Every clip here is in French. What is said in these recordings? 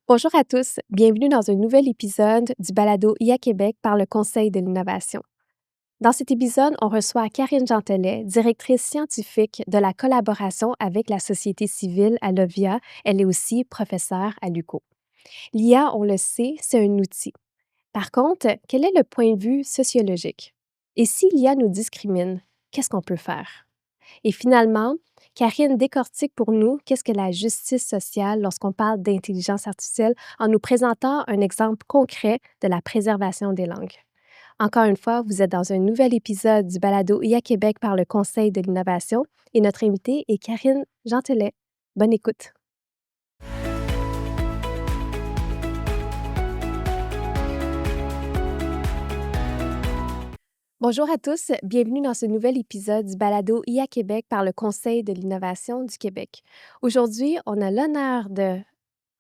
Bonjour à tous, bienvenue dans un nouvel épisode du balado IA Québec par le Conseil de l'innovation. Dans cet épisode, on reçoit Karine Gentelet, directrice scientifique de la collaboration avec la société civile à l'OVIA. Elle est aussi professeure à l'UQO. L'IA, on le sait, c'est un outil. Par contre, quel est le point de vue sociologique? Et si l'IA nous discrimine, qu'est-ce qu'on peut faire? Et finalement, Karine décortique pour nous qu'est-ce que la justice sociale lorsqu'on parle d'intelligence artificielle en nous présentant un exemple concret de la préservation des langues. Encore une fois, vous êtes dans un nouvel épisode du balado IA Québec par le Conseil de l'innovation et notre invitée est Karine Gentelet. Bonne écoute. Bonjour à tous, bienvenue dans ce nouvel épisode du balado IA Québec par le Conseil de l'innovation du Québec. Aujourd'hui, on a l'honneur de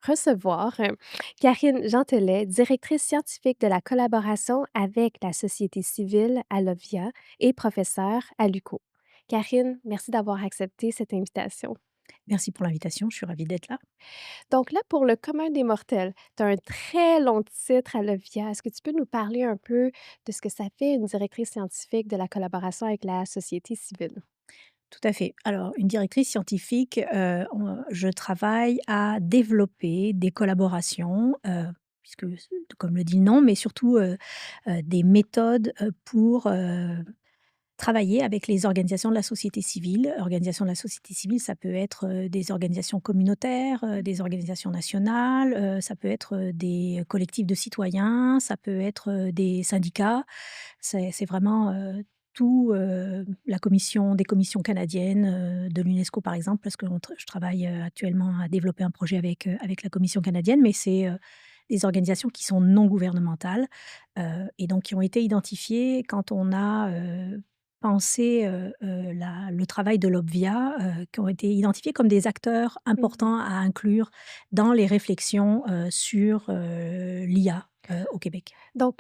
recevoir Karine Gentelet, directrice scientifique de la collaboration avec la société civile à l'OVIA et professeure à l'UQO. Karine, merci d'avoir accepté cette invitation. Merci pour l'invitation, je suis ravie d'être là. Donc là, pour le commun des mortels, tu as un très long titre à l'OVIA. Est-ce que tu peux nous parler un peu de ce que ça fait une directrice scientifique de la collaboration avec la société civile? Tout à fait. Alors, une directrice scientifique, je travaille à développer des collaborations, puisque comme le dit le nom, mais surtout, des méthodes, pour, travailler avec les organisations de la société civile. Organisations de la société civile, ça peut être, des organisations communautaires, des organisations nationales, ça peut être, des collectifs de citoyens, ça peut être, des syndicats. C'est vraiment, tout, la commission des commissions canadiennes, de l'UNESCO par exemple, parce que je travaille, actuellement à développer un projet avec la commission canadienne, mais c'est, des organisations qui sont non gouvernementales, et donc qui ont été identifiées quand on a, pensé, le travail de l'Obvia, qui ont été identifiés comme des acteurs Mhm. importants à inclure dans les réflexions, sur, l'IA, au Québec. Donc,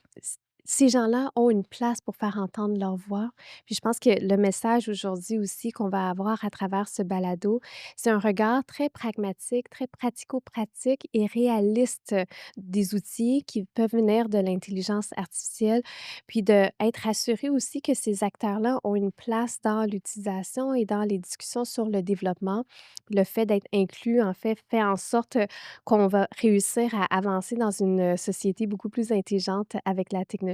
ces gens-là ont une place pour faire entendre leur voix. Puis je pense que le message aujourd'hui aussi qu'on va avoir à travers ce balado, c'est un regard très pragmatique, très pratico-pratique et réaliste des outils qui peuvent venir de l'intelligence artificielle, puis d'être assuré aussi que ces acteurs-là ont une place dans l'utilisation et dans les discussions sur le développement. Le fait d'être inclus, en fait en sorte qu'on va réussir à avancer dans une société beaucoup plus intelligente avec la technologie.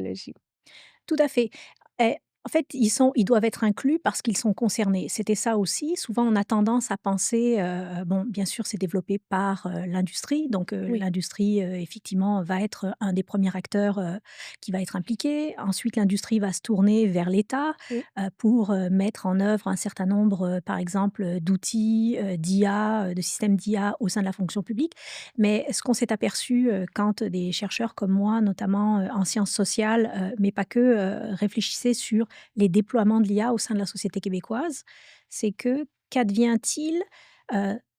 Tout à fait. Et en fait, ils doivent être inclus parce qu'ils sont concernés. C'était ça aussi. Souvent, on a tendance à penser, bon, bien sûr, c'est développé par, l'industrie. Donc, Oui. l'industrie, effectivement, va être un des premiers acteurs, qui va être impliqué. Ensuite, l'industrie va se tourner vers l'État, Oui. pour, mettre en œuvre un certain nombre, par exemple, d'outils, d'IA, de systèmes d'IA au sein de la fonction publique. Mais ce qu'on s'est aperçu, quand des chercheurs comme moi, notamment, en sciences sociales, mais pas que, réfléchissaient sur les déploiements de l'IA au sein de la société québécoise, c'est que qu'advient-il,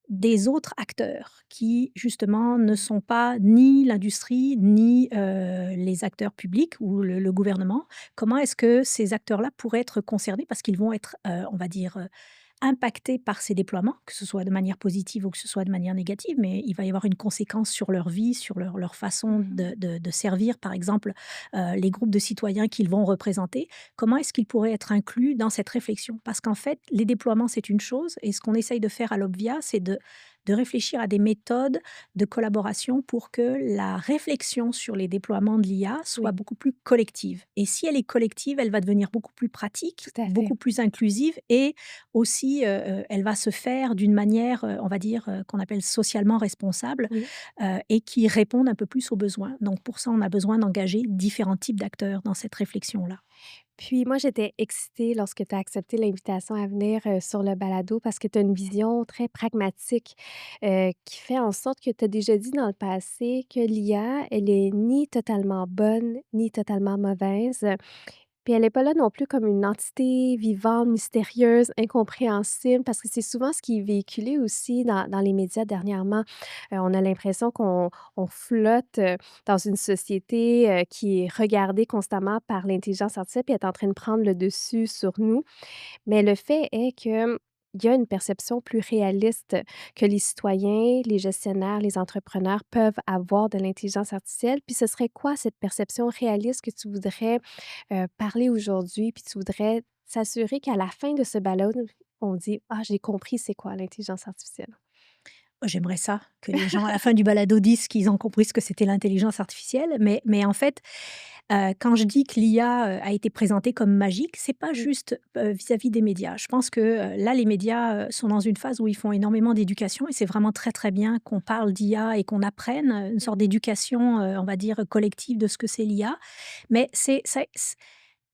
des autres acteurs qui justement ne sont pas ni l'industrie, ni, les acteurs publics ou le gouvernement? Comment est-ce que ces acteurs-là pourraient être concernés? Parce qu'ils vont être, on va dire, impactés par ces déploiements, que ce soit de manière positive ou que ce soit de manière négative, mais il va y avoir une conséquence sur leur vie, sur leur façon Mmh. de servir, par exemple, les groupes de citoyens qu'ils vont représenter. Comment est-ce qu'ils pourraient être inclus dans cette réflexion? Parce qu'en fait, les déploiements, c'est une chose et ce qu'on essaye de faire à l'Obvia, c'est de réfléchir à des méthodes de collaboration pour que la réflexion sur les déploiements de l'IA soit Oui, beaucoup plus collective. Et si elle est collective, elle va devenir beaucoup plus pratique, tout à fait. beaucoup plus inclusive et aussi, elle va se faire d'une manière, on va dire, qu'on appelle socialement responsable, Oui. et qui répondent un peu plus aux besoins. Donc pour ça, on a besoin d'engager différents types d'acteurs dans cette réflexion-là. Puis moi, j'étais excitée lorsque tu as accepté l'invitation à venir, sur le balado parce que tu as une vision très pragmatique, qui fait en sorte que tu as déjà dit dans le passé que l'IA, elle est ni totalement bonne, ni totalement mauvaise. Puis elle est pas là non plus comme une entité vivante, mystérieuse, incompréhensible, parce que c'est souvent ce qui est véhiculé aussi dans les médias dernièrement. On a l'impression qu'on flotte, dans une société, qui est regardée constamment par l'intelligence artificielle, puis elle est en train de prendre le dessus sur nous. Mais le fait est que il y a une perception plus réaliste que les citoyens, les gestionnaires, les entrepreneurs peuvent avoir de l'intelligence artificielle? Puis ce serait quoi cette perception réaliste que tu voudrais, parler aujourd'hui? Puis tu voudrais s'assurer qu'à la fin de ce balado, on dit: «Ah, j'ai compris c'est quoi l'intelligence artificielle». J'aimerais ça, que les gens à la fin du balado disent qu'ils ont compris ce que c'était l'intelligence artificielle, mais en fait, quand je dis que l'IA, a été présentée comme magique, c'est pas Oui, juste, vis-à-vis des médias. Je pense que, là, les médias, sont dans une phase où ils font énormément d'éducation et c'est vraiment très, très bien qu'on parle d'IA et qu'on apprenne, une sorte d'éducation, on va dire, collective de ce que c'est l'IA. Mais c'est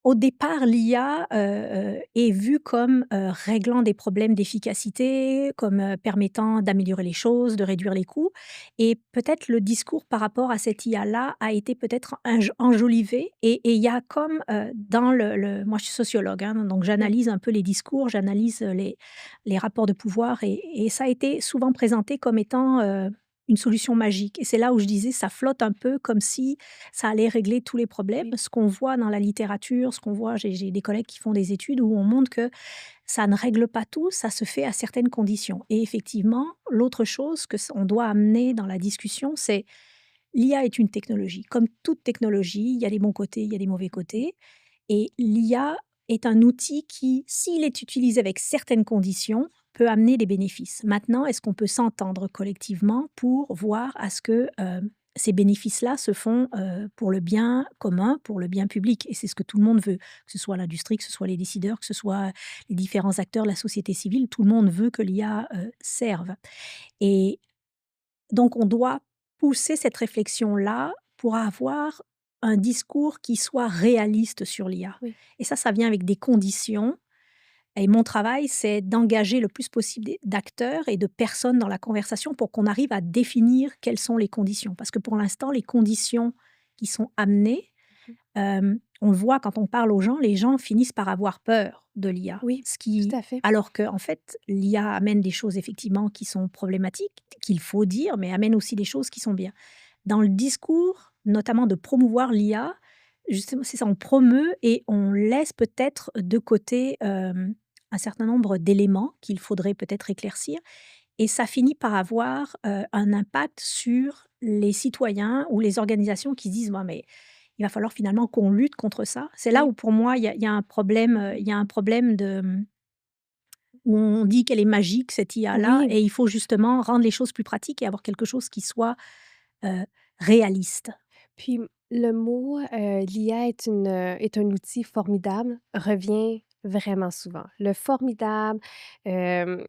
au départ, l'IA, est vue comme, réglant des problèmes d'efficacité, comme, permettant d'améliorer les choses, de réduire les coûts et peut-être le discours par rapport à cette IA-là a été peut-être enjolivé et il y a comme, dans moi je suis sociologue, hein, donc oui, j'analyse un peu les discours, j'analyse, les rapports de pouvoir et ça a été souvent présenté comme étant, une solution magique et c'est là où je disais: «Ça flotte un peu comme si ça allait régler tous les problèmes. oui, Ce qu'on voit dans la littérature, ce qu'on voit, j'ai des collègues qui font des études où on montre que ça ne règle pas tout, ça se fait à certaines conditions. Et effectivement, l'autre chose que on doit amener dans la discussion, c'est l'IA est une technologie. Comme toute technologie, il y a des bons côtés, il y a des mauvais côtés. Et l'IA est un outil qui, s'il est utilisé avec certaines conditions, peut amener des bénéfices. Maintenant, est-ce qu'on peut s'entendre collectivement pour voir à ce que ces bénéfices-là se font pour le bien commun, pour le bien public? Et c'est ce que tout le monde veut, que ce soit l'industrie, que ce soit les décideurs, que ce soit les différents acteurs, la société civile, tout le monde veut que l'IA serve. Et donc, on doit pousser cette réflexion-là pour avoir un discours qui soit réaliste sur l'IA. oui. Et ça vient avec des conditions. Et mon travail, c'est d'engager le plus possible d'acteurs et de personnes dans la conversation pour qu'on arrive à définir quelles sont les conditions. Parce que pour l'instant, les conditions qui sont amenées, Mmh. on le voit quand on parle aux gens, les gens finissent par avoir peur de l'IA. Oui, Ce tout qui à fait. alors qu'en en fait, l'IA amène des choses effectivement qui sont problématiques, qu'il faut dire, mais amène aussi des choses qui sont bien. Dans le discours, notamment de promouvoir l'IA, justement, c'est ça, on promeut et on laisse peut-être de côté, un certain nombre d'éléments qu'il faudrait peut-être éclaircir et ça finit par avoir, un impact sur les citoyens ou les organisations qui se disent: «Bon, mais il va falloir finalement qu'on lutte contre ça». C'est là Oui. où pour moi il y a un problème, il y a un problème de, où on dit qu'elle est magique cette IA-là Oui, et il faut justement rendre les choses plus pratiques et avoir quelque chose qui soit, heu, réaliste. puis le mot, «l'IA est un outil formidable» revient vraiment souvent. Le formidable, hem,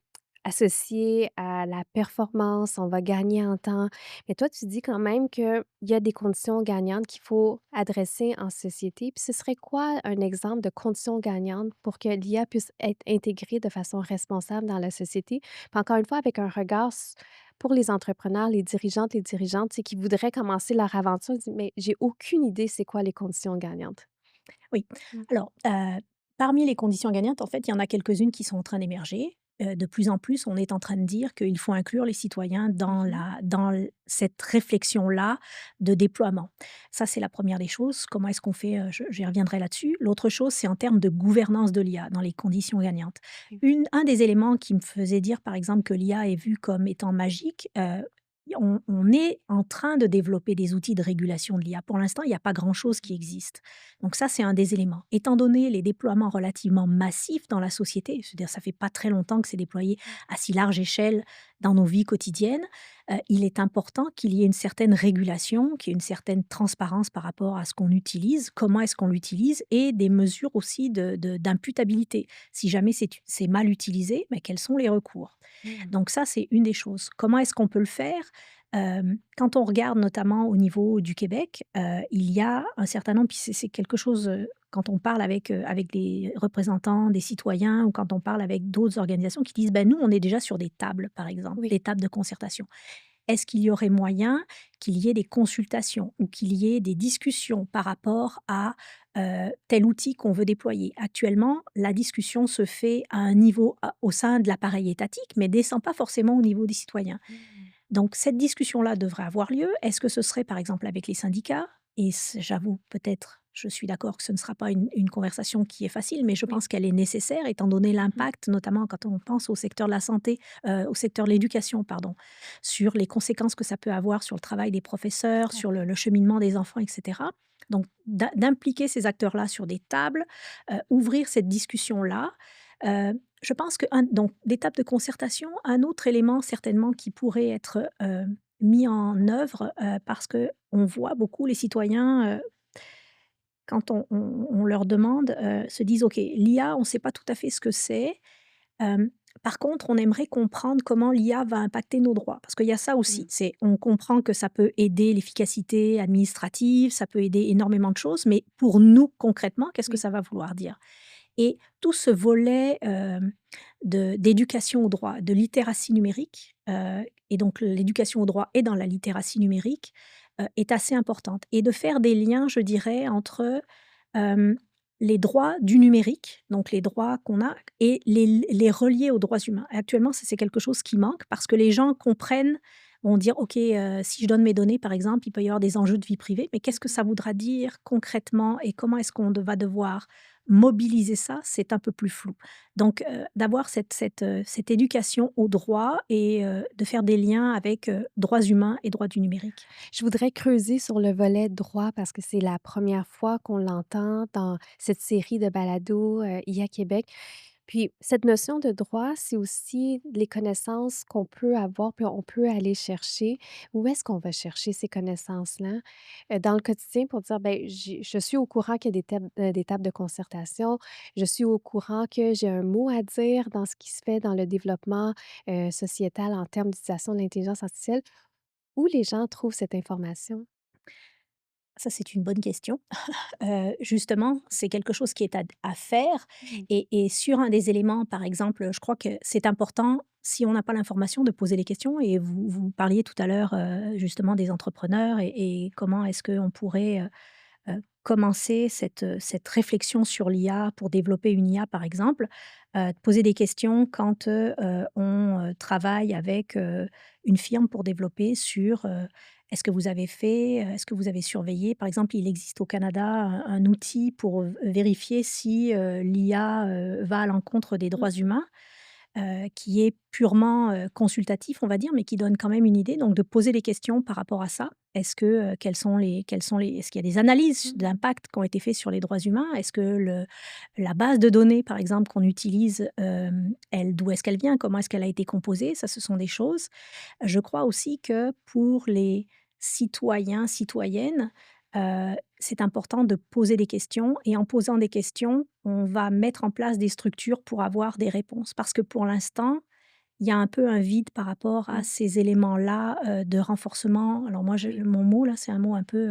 associé à la performance, on va gagner en temps. Mais toi, tu dis quand même qu'il y a des conditions gagnantes qu'il faut adresser en société. Puis ce serait quoi un exemple de conditions gagnantes pour que l'IA puisse être intégrée de façon responsable dans la société? Puis encore une fois, avec un regard pour les entrepreneurs, les dirigeantes, les dirigeantes, tu sais, qui voudraient commencer leur aventure, ils disent: «Mais j'ai aucune idée c'est quoi les conditions gagnantes». Oui. Mmh. Alors, parmi les conditions gagnantes, en fait, il y en a quelques-unes qui sont en train d'émerger. De plus en plus, on est en train de dire qu'il faut inclure les citoyens dans Mmh. la dans l cette réflexion-là de déploiement. Ça, c'est la première des choses. Comment est-ce qu'on fait? J'y reviendrai là-dessus. L'autre chose, c'est en termes de gouvernance de l'IA dans les conditions gagnantes. Oui. Un des éléments qui me faisait dire, par exemple, que l'IA est vue comme étant magique, on est en train de développer des outils de régulation de l'IA. Pour l'instant, il n'y a pas grand-chose qui existe. Donc ça, c'est un des éléments. Étant donné les déploiements relativement massifs dans la société, c'est-à-dire ça fait pas très longtemps que c'est déployé Mmh. à si large échelle dans nos vies quotidiennes, il est important qu'il y ait une certaine régulation, qu'il y ait une certaine transparence par rapport à ce qu'on utilise, comment est-ce qu'on l'utilise et des mesures aussi d'imputabilité. Si jamais c'est mal utilisé, mais quels sont les recours? Mmh. Donc ça, c'est une des choses. Comment est-ce qu'on peut le faire? Quand on regarde notamment au niveau du Québec, il y a un certain nombre puis c'est quelque chose, quand on parle avec des représentants des citoyens ou quand on parle avec d'autres organisations qui disent: «Ben, nous, on est déjà sur des tables», par exemple, Oui. des tables de concertation. Est-ce qu'il y aurait moyen qu'il y ait des consultations ou qu'il y ait des discussions par rapport à, tel outil qu'on veut déployer? Actuellement, la discussion se fait à un niveau au sein de l'appareil étatique, mais descend pas forcément au niveau des citoyens. Mmh. Donc cette discussion-là devrait avoir lieu. Est-ce que ce serait par exemple avec les syndicats? Et j'avoue peut-être, je suis d'accord que ce ne sera pas une conversation qui est facile, mais je Oui. pense qu'elle est nécessaire étant donné Mmh. l'impact, notamment quand on pense au secteur de la santé, au secteur de l'éducation, pardon, sur les conséquences que ça peut avoir sur le travail des professeurs, Tout à sur fait. le cheminement des enfants, et cetera. Donc d'impliquer ces acteurs-là sur des tables, ouvrir cette discussion-là. Je pense que donc des tables de concertation, un autre élément certainement qui pourrait être, mis en œuvre, parce qu'on voit beaucoup les citoyens, quand on leur demande, se disent: «OK, l'IA, on ne sait pas tout à fait ce que c'est. Hem, par contre, on aimerait comprendre comment l'IA va impacter nos droits». Parce qu'il y a ça aussi, Mmh. c'est on comprend que ça peut aider l'efficacité administrative, ça peut aider énormément de choses, mais pour nous, concrètement, qu'est-ce que Oui. ça va vouloir dire? Et tout ce volet, d'éducation au droit, de littératie numérique, et donc l'éducation au droit est dans la littératie numérique, est assez importante et de faire des liens, je dirais, entre, hem, les droits du numérique, donc les droits qu'on a et les relier aux droits humains. Actuellement, ça, c'est quelque chose qui manque parce que les gens comprennent vont dire: «OK, si je donne mes données, par exemple, il peut y avoir des enjeux de vie privée, mais qu'est-ce que Mmh. ça voudra dire concrètement et comment est-ce qu'on va devoir mobiliser ça, c'est un peu plus flou. Donc, d'avoir cette éducation au droit et de faire des liens avec, droits humains et droits du numérique. Je voudrais creuser sur le volet droit parce que c'est la première fois qu'on l'entend dans cette série de balados, IA Québec. Puis cette notion de droit, c'est aussi les connaissances qu'on peut avoir, puis on peut aller chercher. Où est-ce qu'on va chercher ces connaissances-là? Dans le quotidien pour dire, ben, je suis au courant qu'il y a des tables de concertation. Je suis au courant que j'ai un mot à dire dans ce qui se fait dans le développement, sociétal en termes d'utilisation de l'intelligence artificielle. Où les gens trouvent cette information? Ça, c'est une bonne question. Justement, c'est quelque chose qui est à faire Mmh. et sur un des éléments, par exemple, je crois que c'est important, si on n'a pas l'information, de poser les questions et vous parliez tout à l'heure, justement des entrepreneurs et comment est-ce qu'on pourrait, commencer cette réflexion sur l'IA pour développer une IA, par exemple, poser des questions quand, on, travaille avec, une firme pour développer sur, est-ce que vous avez fait, est-ce que vous avez surveillé? Par exemple, il existe au Canada un outil pour, vérifier si, l'IA, va à l'encontre des droits Mmh. humains, qui est purement, consultatif, on va dire, mais qui donne quand même une idée, donc de poser des questions par rapport à ça. Est-ce que, quels sont les est-ce qu'il y a des analyses Mmh. d'impact qui ont été faites sur les droits humains? Est-ce que la base de données, par exemple, qu'on utilise, elle d'où est-ce qu'elle vient? Comment est-ce qu'elle a été composée? Ça, ce sont des choses. Je crois aussi que pour les citoyens, citoyennes, c'est important de poser des questions et en posant des questions, on va mettre en place des structures pour avoir des réponses. Parce que pour l'instant, il y a un peu un vide par rapport à Mmh. ces éléments-là, de renforcement. Alors moi, Oui. mon mot là, c'est un mot un peu,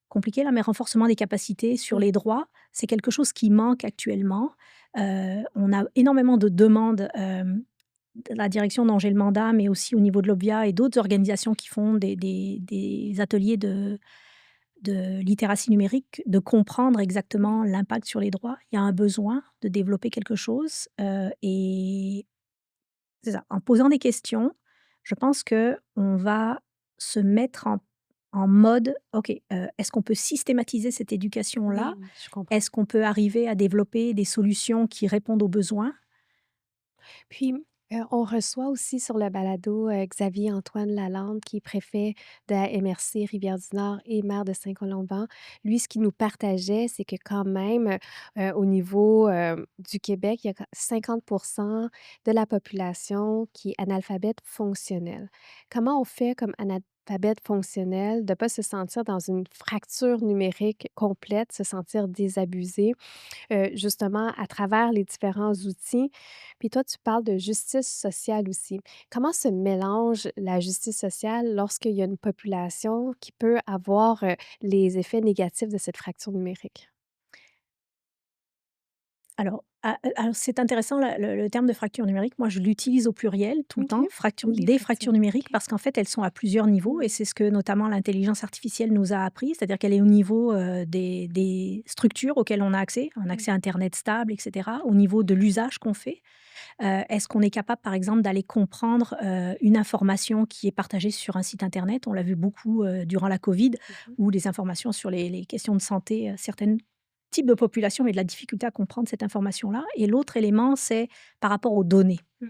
compliqué là, mais renforcement des capacités sur Mmh. les droits, c'est quelque chose qui manque actuellement. On a énormément de demandes, de la direction dont j'ai le mandat, mais aussi au niveau de l'OBIA et d'autres organisations qui font des ateliers de littératie numérique, de comprendre Oui. exactement l'impact sur les droits. Il y a un besoin de développer quelque chose, et c'est ça, en posant des questions, je pense que on va se mettre en mode: «OK, est-ce qu'on peut systématiser cette éducation-là? Oui, je comprends. Est-ce qu'on peut arriver à développer des solutions qui répondent aux besoins?» Puis, on reçoit aussi sur le balado, Xavier-Antoine Lalande qui est préfet de la MRC Rivière-du-Nord et maire de Saint-Colomban. Lui, ce qu'il nous partageait, c'est que quand même, au niveau, du Québec, il y a 50 de la population qui est analphabète fonctionnelle. Comment on fait comme analphabète fonctionnel de ne pas se sentir dans une fracture numérique complète, se sentir désabusé? Justement à travers les différents outils. Puis toi, tu parles de justice sociale aussi. Comment se mélange la justice sociale lorsqu'il y a une population qui peut avoir, les effets négatifs de cette fracture numérique? Alors, Alors c'est intéressant le terme de fracture numérique. Moi, je l'utilise au pluriel tout le OK. temps, fracture Des des fractures. fractures numériques, OK. parce qu'en fait, elles sont à plusieurs niveaux et Mmh. c'est ce que notamment l'intelligence artificielle nous a appris. C'est-à-dire qu'elle est au niveau, des structures auxquelles on a accès, un Mmh. accès internet stable et cetera, au niveau de l'usage qu'on fait. Est-ce qu'on est capable, par exemple, d'aller comprendre, une information qui est partagée sur un site internet? On l'a vu beaucoup, durant la covid, Mmh. où des informations sur les questions de santé, certaines types de populations avaient de la difficulté à comprendre cette information-là. Et l'autre élément, c'est par rapport aux données. Mmh.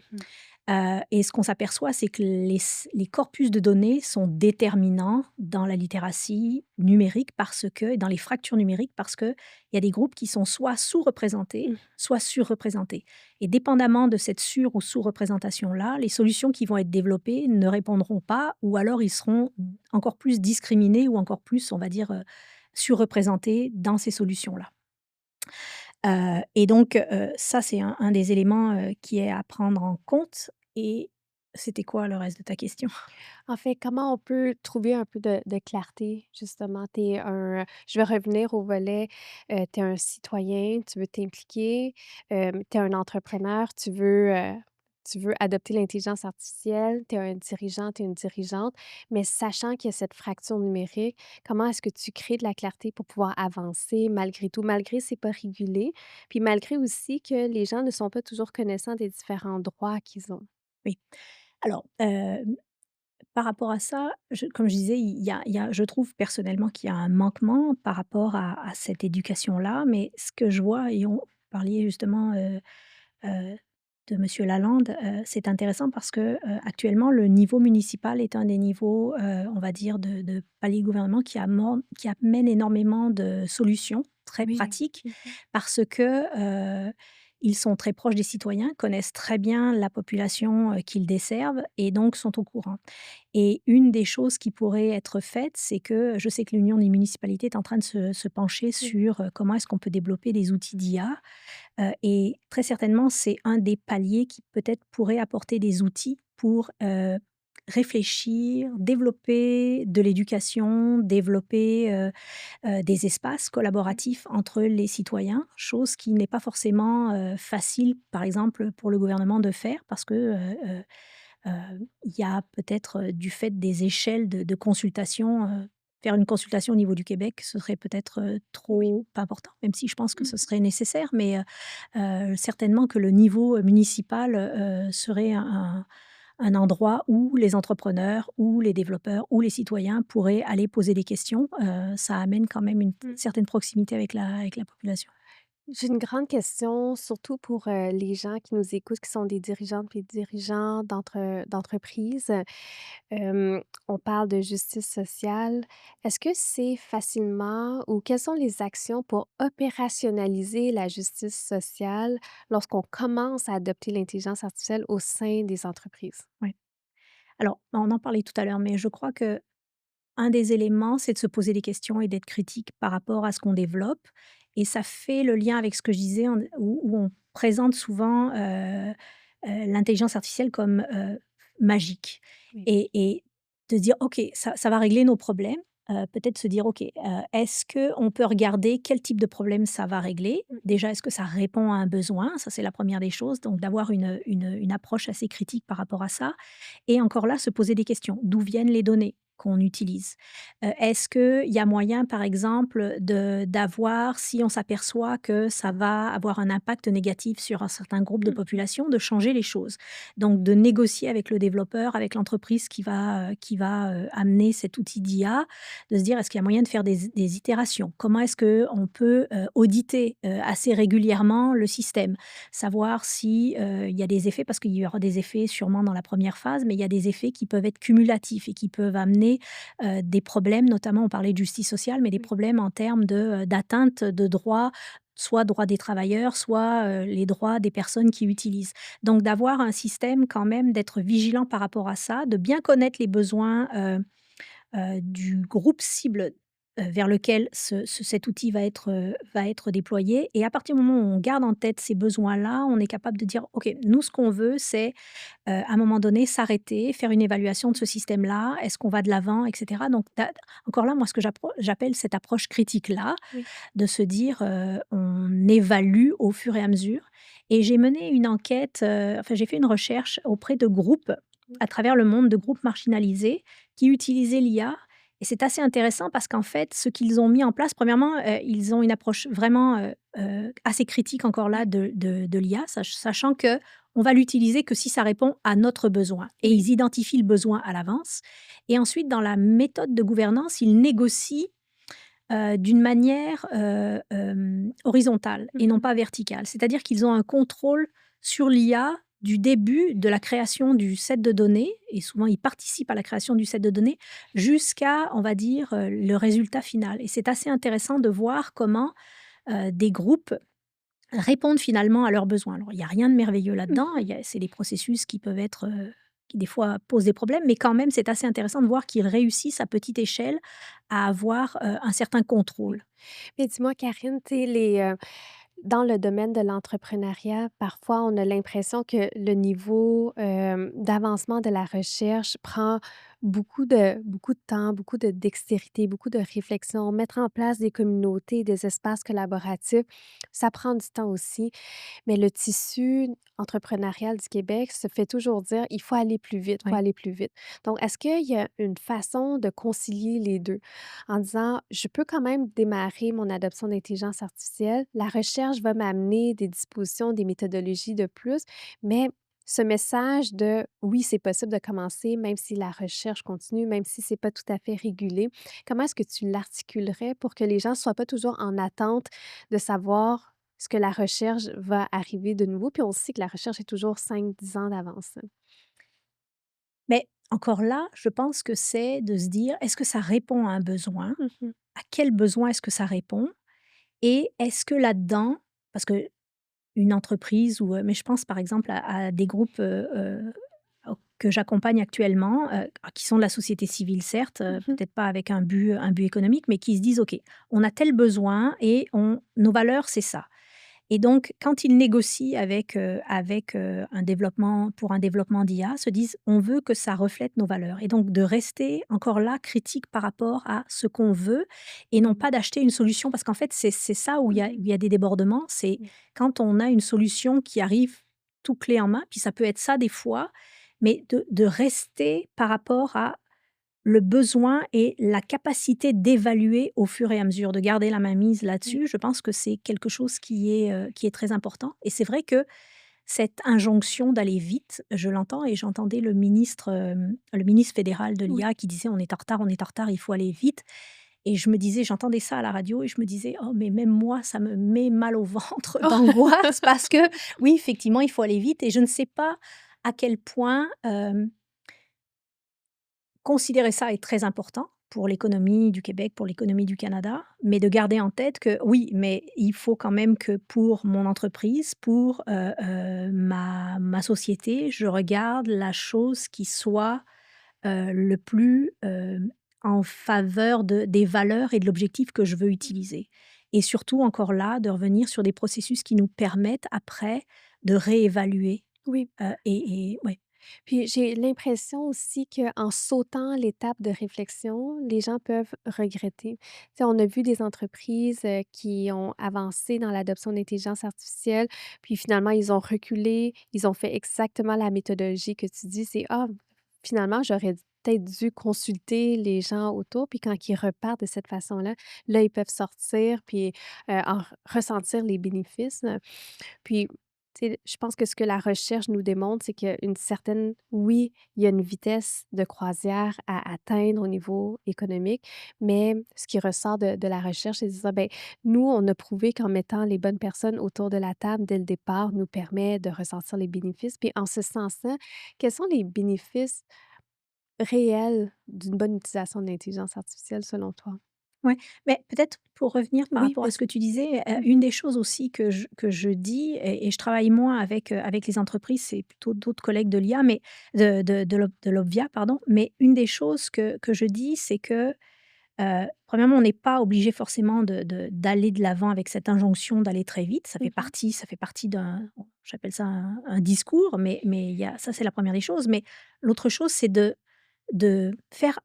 Et ce qu'on s'aperçoit, c'est que les corpus de données sont déterminants dans la littératie numérique parce que dans les fractures numériques, parce qu'il y a des groupes qui sont soit sous-représentés, Mmh. soit surreprésentés. Et dépendamment de cette sur ou sous-représentation-là, les solutions qui vont être développées ne répondront pas ou alors ils seront encore plus discriminés ou encore plus, on va dire, surreprésentés dans ces solutions-là. Et donc, ça, c'est un des éléments, qui est à prendre en compte. Et c'était quoi le reste de ta question? En fait, comment on peut trouver un peu de clarté, justement? Je vais revenir au volet, tu es un citoyen, tu veux t'impliquer, tu es un entrepreneur, tu veux adopter l'intelligence artificielle, tu es un dirigeant, tu es une dirigeante, mais sachant qu'il y a cette fracture numérique, comment est-ce que tu crées de la clarté pour pouvoir avancer malgré tout? Malgré c'est pas régulé, puis malgré aussi que les gens ne sont pas toujours connaissants des différents droits qu'ils ont. Oui. Alors, par rapport à ça, comme je disais, il y a je trouve personnellement qu'il y a un manquement par rapport à cette éducation-là, mais ce que je vois et on parlait justement, heu, de monsieur Lalande, c'est intéressant parce que, actuellement, le niveau municipal est un des niveaux, on va dire de palier gouvernement qui amène énormément de solutions très Oui. pratiques Mmh. parce que, ils sont très proches des citoyens, connaissent très bien la population, qu'ils desservent et donc sont au courant. Et une des choses qui pourrait être faite, c'est que je sais que l'Union des municipalités est en train de se pencher Mmh. sur, comment est-ce qu'on peut développer des outils d'IA. Et très certainement, c'est un des paliers qui peut-être pourrait apporter des outils pour, réfléchir, développer de l'éducation, développer, des espaces collaboratifs entre les citoyens, chose qui n'est pas forcément, facile, par exemple, pour le gouvernement de faire parce que, il y a peut-être, du fait des échelles de consultation, faire une consultation au niveau du Québec, ce serait peut-être, Oui. trop important, même si je pense que ce Mmh. serait nécessaire, mais certainement que le niveau, municipal, serait un endroit où les entrepreneurs, ou les développeurs, ou les citoyens pourraient aller poser des questions. Ça amène quand même une Mmh. certaine proximité avec la population. J'ai une grande question, surtout pour, les gens qui nous écoutent, qui sont des dirigeantes et dirigeants d'entreprises. On parle de justice sociale. Est-ce que c'est facilement ou quelles sont les actions pour opérationnaliser la justice sociale lorsqu'on commence à adopter l'intelligence artificielle au sein des entreprises? Ouais. Alors, on en parlait tout à l'heure, mais je crois que un des éléments, c'est de se poser des questions et d'être critique par rapport à ce qu'on développe. Et ça fait le lien avec ce que je disais, où on présente souvent l'intelligence artificielle comme magique. Oui. Et de se dire, OK, ça va régler nos problèmes. Peut-être se dire, OK, est-ce qu'on peut regarder quel type de problème ça va régler? Mmh. Déjà, est-ce que ça répond à un besoin? Ça, c'est la première des choses. Donc, d'avoir une approche assez critique par rapport à ça. Et encore là, se poser des questions. D'où viennent les données qu'on utilise? Est-ce qu'il y a moyen, par exemple, d'avoir, si on s'aperçoit que ça va avoir un impact négatif sur un certain groupe de Mmh. population, de changer les choses? Donc de négocier avec le développeur, avec l'entreprise qui va amener cet outil d'IA, de se dire: «Est-ce qu'il y a moyen de faire des itérations? Comment est-ce qu'on peut, auditer, assez régulièrement le système?» Savoir si, il y a des effets parce qu'il y aura des effets sûrement dans la première phase, mais il y a des effets qui peuvent être cumulatifs et qui peuvent amener, des problèmes, notamment on parlait de justice sociale, mais des Oui. problèmes en termes d'atteinte de droits, soit droits des travailleurs, soit, les droits des personnes qui utilisent. Donc d'avoir un système quand même, d'être vigilant par rapport à ça, de bien connaître les besoins, du groupe cible vers lequel cet outil va être déployé et à partir du moment où on garde en tête ces besoins-là, on est capable de dire: «OK, nous ce qu'on veut c'est, à un moment donné s'arrêter, faire une évaluation de ce système-là. Est-ce qu'on va de l'avant?» et cetera. Donc tu encore là, moi ce que j'appelle cette approche critique-là, Oui. de se dire, on évalue au fur et à mesure et j'ai mené une enquête, enfin j'ai fait une recherche auprès de groupes Mmh. à travers le monde, de groupes marginalisés qui utilisaient l'IA et c'est assez intéressant parce qu'en fait, ce qu'ils ont mis en place, premièrement, ils ont une approche vraiment, assez critique encore là Ouais. de l'IA, sachant que on va l'utiliser que si ça répond à notre besoin et Oui. ils identifient le besoin à l'avance et ensuite dans la méthode de gouvernance, ils négocient d'une manière, horizontale et non Mmh. pas verticale. C'est-à-dire qu'ils ont un contrôle sur l'IA du début de la création du set de données et souvent ils participent à la création du set de données jusqu'à, on va dire, le résultat final et c'est assez intéressant de voir comment, des groupes répondent finalement à leurs besoins. Alors il y a rien de merveilleux là-dedans, Mmh. il y a c'est des processus qui peuvent être, qui des fois posent des problèmes, mais quand même c'est assez intéressant de voir qu'ils réussissent à petite échelle à avoir, un certain Oui. contrôle. Mais dis-moi, Karine, tu sais, dans le domaine de l'entrepreneuriat, parfois, on a l'impression que le niveau, d'avancement de la recherche prend beaucoup de temps, beaucoup de dextérité, beaucoup de réflexion. Mettre en place des communautés, des espaces collaboratifs, ça prend du temps aussi. Mais le tissu entrepreneurial du Québec se fait toujours dire: «Il faut aller plus vite, il faut Oui. aller plus vite». Donc, est-ce qu'il y a une façon de concilier les 2 en disant: «Je peux quand même démarrer mon adoption d'intelligence artificielle, la recherche va m'amener des dispositions, des méthodologies de plus, mais ce message de oui, c'est possible de commencer même si la recherche continue, même si c'est pas tout à fait régulé». Comment est-ce que tu l'articulerais pour que les gens soient pas toujours en attente de savoir ce que la recherche va arriver de nouveau? Puis on sait que la recherche est toujours 5-10 ans d'avance, hein. Mais encore là, je pense que c'est de se dire: «Est-ce que ça répond à un besoin? Mmh. À quel besoin est-ce que ça répond? Et est-ce que là-dedans» parce que une entreprise ou, mais je pense par exemple à des groupes, que j'accompagne actuellement, qui sont de la société civile certes, Mmh. peut-être pas avec un but économique, mais qui se disent: «OK, on a tel besoin et on nos valeurs, c'est ça». Et donc quand ils négocient avec, un développement d'IA, se disent: «On veut que ça reflète nos valeurs» et donc de rester encore là critique par rapport à ce qu'on veut et non Mmh. pas d'acheter une solution parce qu'en fait c'est ça où Mmh. il y a des débordements, c'est Oui. quand on a une solution qui arrive tout clé en main, puis ça peut être ça des fois, mais de rester par rapport à le besoin et la capacité d'évaluer au fur et à mesure, de garder la main mise Oui. là-dessus, je pense que c'est quelque chose qui est très important et c'est vrai que cette injonction d'aller vite, je l'entends et j'entendais le ministre fédéral de Oui. l'IA qui disait: on est en retard, il faut aller vite» et je me disais j'entendais ça à la radio et je me disais: «Oh mais même moi, ça me met mal au ventre Oh! d'angoisse» parce que oui, effectivement, il faut aller vite et je ne sais pas à quel point, considérer ça est très important pour l'économie du Québec, pour l'économie du Canada, mais de garder en tête que oui, mais il faut quand même que pour mon entreprise, pour, ma société, je regarde la chose qui soit, le plus, en faveur des valeurs et de l'objectif que je veux Mmh. utiliser et surtout encore là, de revenir sur des processus qui nous permettent après de réévaluer, Oui. et ouais. Puis j'ai l'impression aussi qu'en sautant l'étape de réflexion, les gens peuvent regretter. Tu sais, on a vu des entreprises, qui ont avancé dans l'adoption d'intelligence artificielle, puis finalement ils ont reculé, ils ont fait exactement la méthodologie que tu dis, c'est: «Ah, finalement j'aurais peut-être dû consulter les gens autour», puis quand ils repartent de cette façon-là, là, ils peuvent sortir puis, en ressentir les bénéfices. Puis, tu sais, je pense que ce que la recherche nous démontre, c'est qu'il y a une certaine oui, il y a une vitesse de croisière à atteindre au niveau économique, mais ce qui ressort de la recherche, c'est de dire, ben, nous, on a prouvé qu'en mettant les bonnes personnes autour de la table dès le départ nous permet de ressentir les bénéfices. Puis en ce sens-là, quels sont les bénéfices réels d'une bonne utilisation de l'intelligence artificielle selon toi? Ouais, mais peut-être pour revenir par Oui, rapport à ce vas-y. que tu disais, Mmh. une des choses aussi que je dis et je travaille moins avec, avec les entreprises, c'est plutôt d'autres collègues de l'IA, mais de l'Obvia, pardon. Mais une des choses que je dis, c'est que Premièrement, on n'est pas obligé forcément d'aller de l'avant avec cette injonction d'aller très vite. Mmh. Ça fait partie d'un j'appelle ça un discours, mais il y a ça, c'est la première des choses. Mais l'autre chose, c'est de faire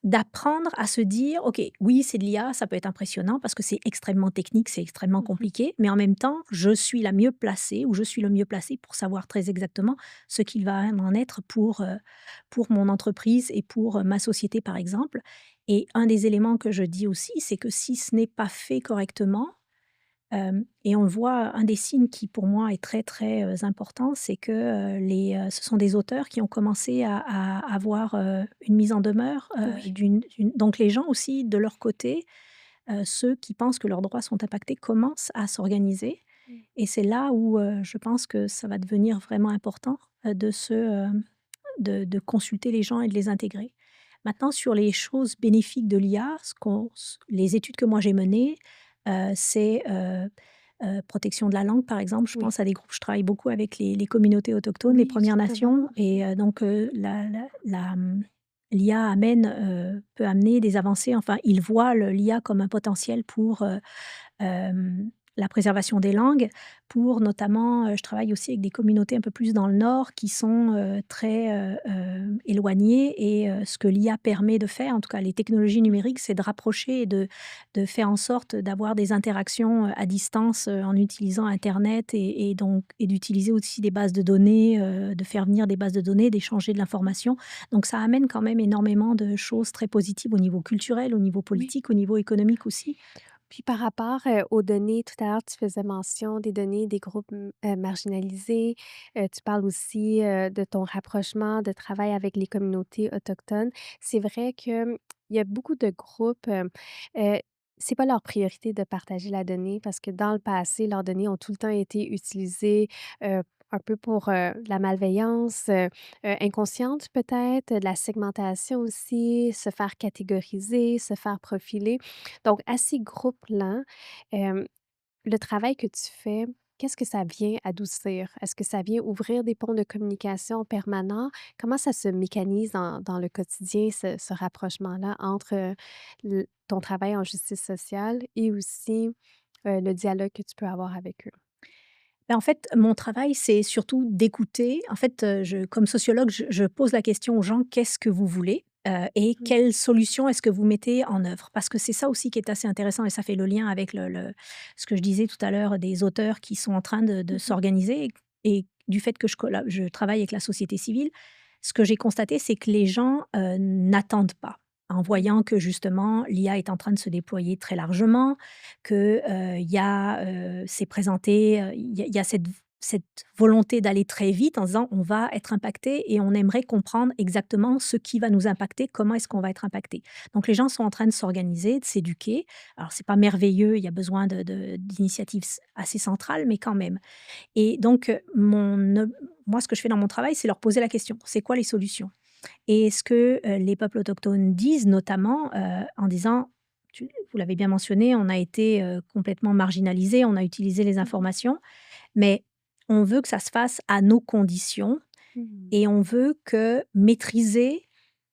d'apprendre à se dire: «OK, oui, c'est de l'IA, ça peut être impressionnant parce que c'est extrêmement technique, c'est extrêmement Mmh. compliqué, mais en même temps, je suis la mieux placée ou je suis le mieux placé pour savoir très exactement ce qu'il va en être pour mon entreprise et pour, ma société», par exemple. Et un des éléments que je dis aussi, c'est que si ce n'est pas fait correctement, et on le voit, un des signes qui pour moi est très, très, important, c'est que, ce sont des auteurs qui ont commencé à avoir, une mise en demeure, Oui. d'une donc les gens aussi de leur côté, ceux qui pensent que leurs droits sont impactés commencent à s'organiser Mmh. et c'est là où, je pense que ça va devenir vraiment important, de consulter les gens et de les intégrer. Maintenant sur les choses bénéfiques de l'IA, les études que moi j'ai menées, c'est, protection de la langue par exemple. Je Oui, pense à des groupes je travaille beaucoup avec les communautés autochtones, les oui, Premières justement. Nations et donc l'IA peut amener des avancées, enfin ils voient l'IA comme un potentiel pour, la préservation des langues pour notamment, je travaille aussi avec des communautés un peu plus dans le nord qui sont, très, éloignées et ce que l'IA permet de faire, en tout cas les technologies numériques, c'est de rapprocher et de faire en sorte d'avoir des interactions, à distance, en utilisant internet et donc et d'utiliser aussi des bases de données, de faire venir des bases de données, d'échanger de l'information. Donc ça amène quand même énormément de choses très positives au niveau culturel, au niveau Oui. politique, au niveau économique aussi. Puis par rapport, aux données, tout à l'heure, tu faisais mention des données des groupes, marginalisés. Tu parles aussi, de ton rapprochement de travail avec les communautés autochtones. C'est vrai que, il y a beaucoup de groupes, c'est pas leur priorité de partager la donnée parce que dans le passé, leurs données ont tout le temps été utilisées, heu, un peu pour, la malveillance, inconsciente peut-être, de la segmentation aussi, se faire catégoriser, se faire profiler. Donc à ces groupes-là, hem, le travail que tu fais, qu'est-ce que ça vient adoucir? Est-ce que ça vient ouvrir des ponts de communication permanents? Comment ça se mécanise dans le quotidien, ce rapprochement-là entre, ton travail en justice sociale et aussi, le dialogue que tu peux avoir avec eux? Bah, en fait, mon travail, c'est surtout d'écouter. En fait, comme sociologue, je pose la question aux gens: «Qu'est-ce que vous voulez?» Et Mmh. «Quelles solutions est-ce que vous mettez en œuvre?» Parce que c'est ça aussi qui est assez intéressant et ça fait le lien avec le ce que je disais tout à l'heure des auteurs qui sont en train de Mmh. s'organiser et du fait que je travaille avec la société civile, ce que j'ai constaté, c'est que les gens, n'attendent pas. En Mmh. voyant que justement l'IA est en train de se déployer très largement, que, il y a, c'est présenté, il y a cette volonté d'aller très vite en disant: «On va être impacté et on aimerait comprendre exactement ce qui va nous impacter, comment est-ce qu'on va être impacté?» Donc les gens sont en train de s'organiser, de s'éduquer. Alors c'est pas merveilleux, il y a besoin d'initiatives assez centrales, mais quand même. Et donc, moi ce que je fais dans mon travail, c'est leur poser la question: «C'est quoi les solutions?» Et ce que, les peuples autochtones disent notamment, en disant vous l'avez bien mentionné, on a été, complètement marginalisés, on a utilisé les Mmh. informations, mais on veut que ça se fasse à nos conditions Mmh. et on veut que maîtriser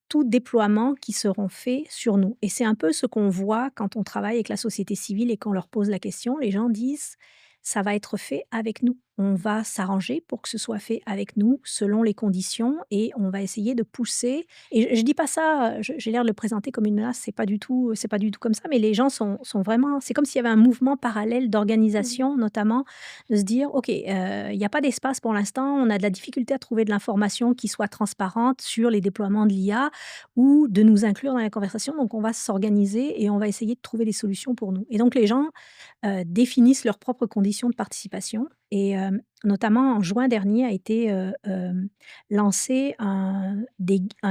tout déploiement qui seront faits sur nous. Et c'est un peu ce qu'on voit quand on travaille avec la société civile et qu'on leur pose la question. Les gens disent: «Ça va être fait avec nous. On va s'arranger pour que ce soit fait avec nous, selon les conditions et on va essayer de pousser». Et je dis pas ça, j'ai l'air de le présenter comme une menace, c'est pas du tout comme ça, mais les gens sont vraiment c'est comme s'il y avait un mouvement parallèle Mmh. d'organisation, notamment, de se dire: «OK, il y a pas d'espace pour l'instant, on a de la difficulté à trouver de l'information qui soit transparente sur les déploiements de l'IA ou de nous inclure dans la conversation. Donc, on va s'organiser et on va essayer de trouver des solutions pour nous». Et donc, les gens définissent leurs propres conditions de participation. Et notamment en juin dernier a été lancé un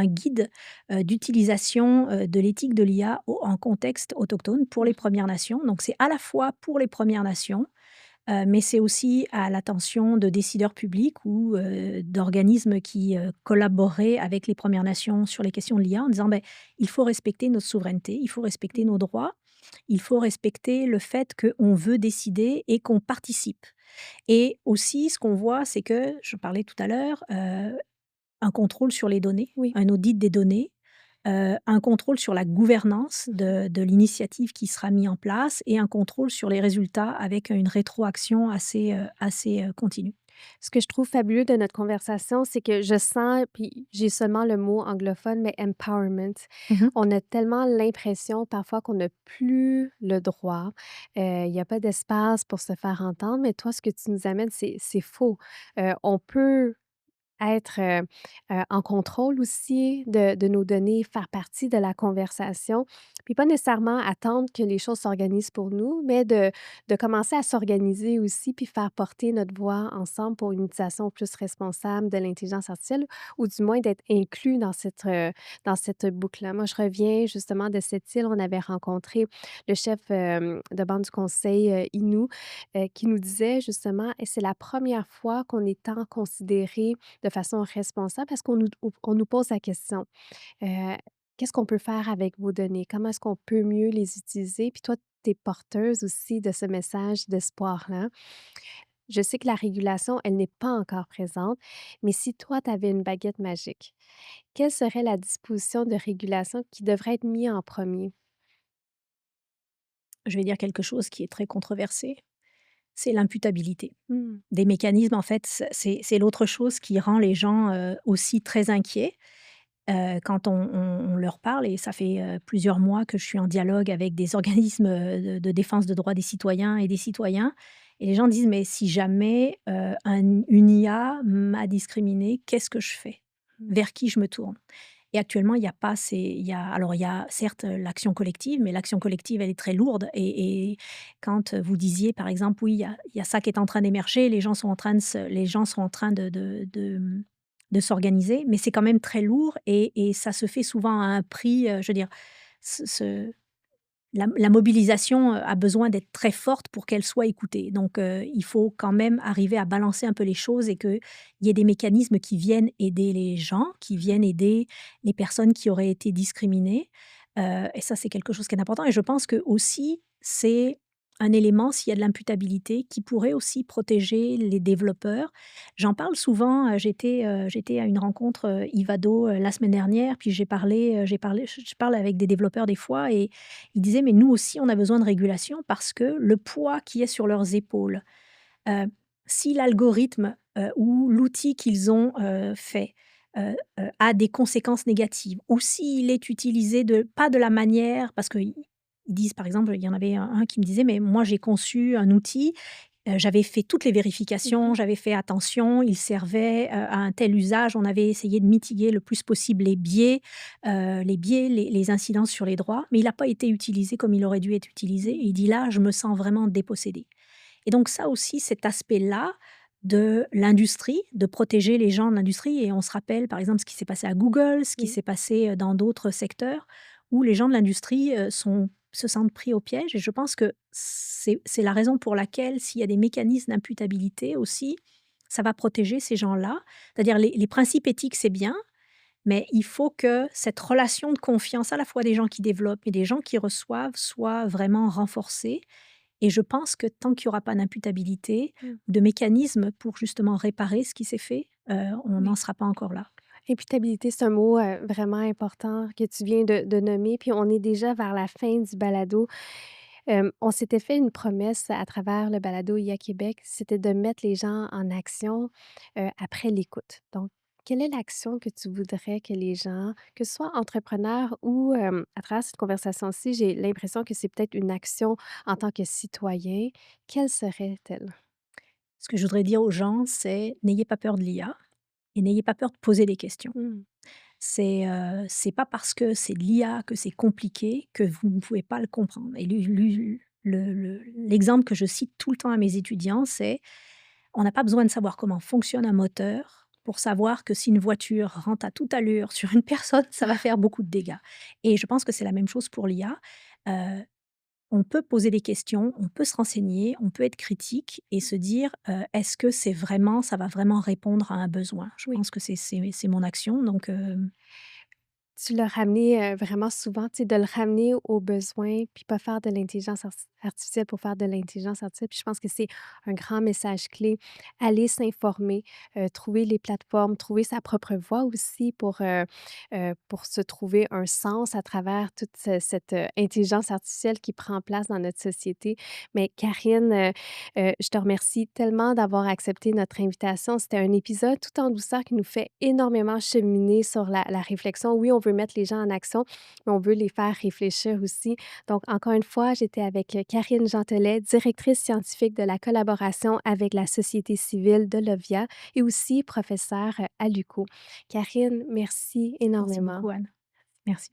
guide d'utilisation de l'éthique de l'IA en contexte autochtone pour les Mmh. Premières Nations. Donc, c'est à la fois pour les Premières Nations, mais c'est aussi à l'attention de décideurs publics ou d'organismes qui, collaboreraient avec les Premières Nations sur les questions de l'IA en disant: ben il faut respecter notre souveraineté, il faut respecter Mmh. nos droits, il faut respecter le fait qu'on veut décider et qu'on participe». Et aussi ce qu'on voit, c'est que, je parlais tout à l'heure, un contrôle sur les données, Oui. un audit des données, un contrôle sur la gouvernance de l'initiative qui sera mis en place et un contrôle sur les résultats avec une rétroaction assez continue. Ce que je trouve fabuleux de notre conversation, c'est que je sens, puis j'ai seulement le mot anglophone, mais empowerment. Mmh. On a tellement l'impression parfois qu'on n'a plus le droit. Il y a pas d'espace pour se faire entendre, mais toi, ce que tu nous amènes, c'est faux. On peut être, en contrôle aussi de nos données, faire partie de la conversation, puis pas nécessairement attendre que les choses s'organisent pour nous, mais de commencer à s'organiser aussi, puis faire porter notre voix ensemble pour une utilisation plus responsable de l'intelligence artificielle ou du moins d'être inclus dans cette boucle-là. Moi, je reviens justement de cette île, on avait rencontré le chef, de bande du conseil, Inou, qui nous disait justement: «Et c'est la première fois qu'on est tant considéré de façon responsable parce qu'on nous pose la question, heu: «Qu'est-ce qu'on peut faire avec vos données? Comment est-ce qu'on peut mieux les utiliser?» Puis toi, tu es porteuse aussi de ce message d'espoir-là. Je sais que la régulation, elle n'est pas encore présente, mais si toi, tu avais une baguette magique, quelle serait la disposition de régulation qui devrait être mise en premier? Je vais dire quelque chose qui est très controversé, c'est l'imputabilité. Mmh. Des mécanismes, en fait, c'est l'autre chose qui rend les gens, aussi très inquiets, quand on leur parle et ça fait, plusieurs mois que je suis en dialogue avec des organismes, de défense de droits des citoyens et des citoyens et les gens disent: «Mais si jamais, une IA m'a discriminé, qu'est-ce que je fais? Mmh. Vers qui je me tourne?» Et actuellement, il y a certes, l'action collective, mais l'action collective, elle est très lourde et quand, vous disiez, par exemple: «Oui, il y a ça qui est en train d'émerger, les gens sont en train de s'organiser», mais c'est quand même très lourd et ça se fait souvent à un prix, je veux dire, ce la mobilisation, a besoin d'être très forte pour qu'elle soit écoutée. Donc, il faut quand même arriver à balancer un peu les choses et qu'il y ait des mécanismes qui viennent aider les gens, qui viennent aider les personnes qui auraient été discriminées. Et ça, c'est quelque chose qui est important et je pense que aussi c'est un élément, s'il y a de l'imputabilité, qui pourrait aussi protéger les développeurs. J'en parle souvent, j'étais à une rencontre, Ivado, la semaine dernière, puis je parle avec des développeurs des fois et ils disaient: «Mais nous aussi, on a besoin de régulation parce que le poids qui est sur leurs épaules, heu, si l'algorithme, ou l'outil qu'ils ont, fait, a des conséquences négatives ou s'il est utilisé pas de la manière» parce qu'ils disent, par exemple, il y en avait un qui me disait: «Mais moi, j'ai conçu un outil, j'avais fait toutes les vérifications, Mmh. j'avais fait attention, il servait, à un tel usage, on avait essayé de mitiguer le plus possible les incidences sur les droits, mais il n'a pas été utilisé comme il aurait dû être utilisé» et il dit: «Là, je me sens vraiment dépossédé». Et donc ça aussi, cet aspect-là de l'industrie, de protéger les gens de l'industrie et on se rappelle, par exemple, ce qui s'est passé à Google, ce qui Oui. s'est passé, dans d'autres secteurs où les gens de l'industrie, se sentent pris au piège et je pense que c'est la raison pour laquelle s'il y a des mécanismes d'imputabilité aussi, ça va protéger ces gens-là. C'est-à-dire les principes éthiques, c'est bien, mais il faut que cette relation de confiance à la fois des gens qui développent et des gens qui reçoivent soit vraiment renforcée et je pense que tant qu'il y aura pas d'imputabilité, Mmh. de mécanisme pour justement réparer ce qui s'est fait, on n'en Oui. sera pas encore là. Imputabilité, c'est un mot, vraiment important que tu viens de nommer, puis on est déjà vers la fin du balado. On s'était fait une promesse à travers le balado IA Québec, c'était de mettre les gens en action, après l'écoute. Donc, quelle est l'action que tu voudrais que les gens, que ce soit entrepreneurs ou, à travers cette conversation-ci, j'ai l'impression que c'est peut-être une action en tant que citoyen, quelle serait-elle? Ce que je voudrais dire aux gens, c'est: n'ayez pas peur de l'IA et n'ayez pas peur de poser des questions. Mmh. C'est pas parce que c'est de l'IA que c'est compliqué que vous ne pouvez pas le comprendre et l'exemple que je cite tout le temps à mes étudiants, c'est: on n'a pas besoin de savoir comment fonctionne un moteur pour savoir que si une voiture rentre à toute allure sur une personne, ça va faire beaucoup de dégâts. Et je pense que c'est la même chose pour l'IA. Heu, on peut poser des questions, on peut se renseigner, on peut être critique et se dire, «Est-ce que ça va vraiment répondre à un besoin?» Je Oui. pense que c'est mon action donc tu l'as ramené, vraiment souvent, tu sais, de le ramener aux besoins, puis pas faire de l'intelligence artificielle pour faire de l'intelligence artificielle. Puis je pense que c'est un grand message clé. Aller s'informer, trouver les plateformes, trouver sa propre voie aussi pour se trouver un sens à travers toute cette, intelligence artificielle qui prend place dans notre société. Mais Karine, je te remercie tellement d'avoir accepté notre invitation. C'était un épisode tout en douceur qui nous fait énormément cheminer sur la réflexion. Oui, on veut mettre les gens en action, mais on veut les faire réfléchir aussi. Donc, encore une fois, j'étais avec Karine Gentelet, directrice scientifique de la collaboration avec la société civile de l'OVIA et aussi professeure à l'UQO. Karine, merci Merci énormément. beaucoup, Anne. Merci.